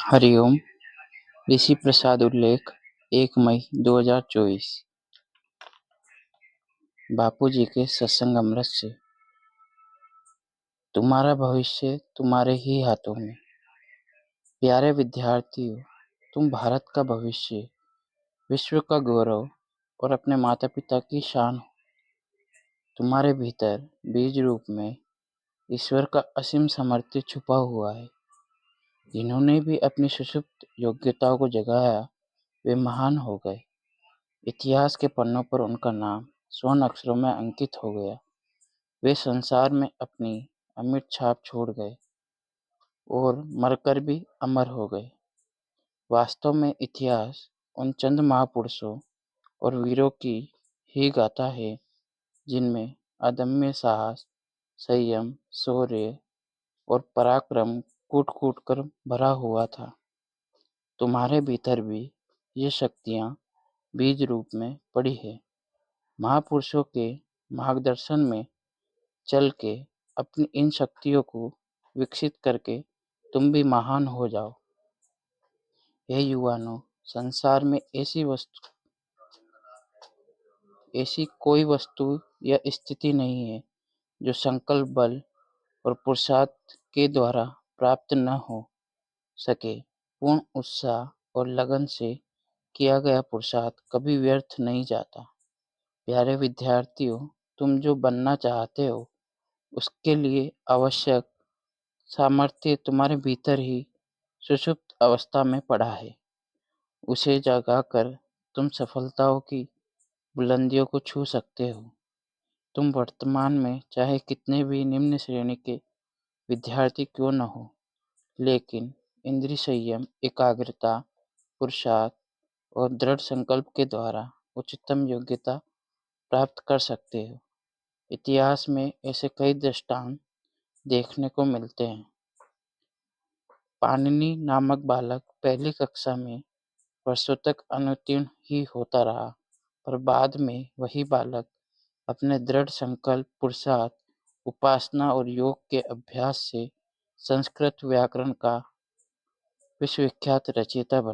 हरिओम। ऋषि प्रसाद उल्लेख 1 मई 2024। बापू जी के सत्संग अमृत से। तुम्हारा भविष्य तुम्हारे ही हाथों में। प्यारे विद्यार्थियों, तुम भारत का भविष्य, विश्व का गौरव और अपने माता पिता की शान हो। तुम्हारे भीतर बीज रूप में ईश्वर का असीम सामर्थ्य छुपा हुआ है। जिन्होंने भी अपनी सुषुप्त योग्यताओं को जगाया, वे महान हो गए। इतिहास के पन्नों पर उनका नाम स्वर्ण अक्षरों में अंकित हो गया। वे संसार में अपनी अमिट छाप छोड़ गए और मरकर भी अमर हो गए। वास्तव में इतिहास उन चंद महापुरुषों और वीरों की ही गाथा है जिनमें अदम्य साहस, संयम, शौर्य और पराक्रम कूट कूट कर भरा हुआ था। तुम्हारे भीतर भी ये शक्तियाँ बीज रूप में पड़ी है। महापुरुषों के मार्गदर्शन में चल के अपनी इन शक्तियों को विकसित करके तुम भी महान हो जाओ। हे युवानों, संसार में ऐसी कोई वस्तु या स्थिति नहीं है जो संकल्प बल और पुरुषार्थ के द्वारा प्राप्त न हो सके। पूर्ण उत्साह और लगन से किया गया पुरुषार्थ कभी व्यर्थ नहीं जाता। प्यारे विद्यार्थियों, तुम जो बनना चाहते हो उसके लिए आवश्यक सामर्थ्य तुम्हारे भीतर ही सुषुप्त अवस्था में पड़ा है। उसे जगाकर तुम सफलताओं की बुलंदियों को छू सकते हो। तुम वर्तमान में चाहे कितने भी निम्न श्रेणी के विद्यार्थी क्यों न हो, लेकिन इंद्रिय संयम, एकाग्रता, पुरुषार्थ और दृढ़ संकल्प के द्वारा उच्चतम योग्यता प्राप्त कर सकते हो। इतिहास में ऐसे कई दृष्टांत देखने को मिलते हैं। पाणिनि नामक बालक पहली कक्षा में वर्षों तक अनुत्तीर्ण ही होता रहा, पर बाद में वही बालक अपने दृढ़ संकल्प, पुरुषार्थ, उपासना और योग के अभ्यास से संस्कृत व्याकरण का विश्वविख्यात रचयिता बना।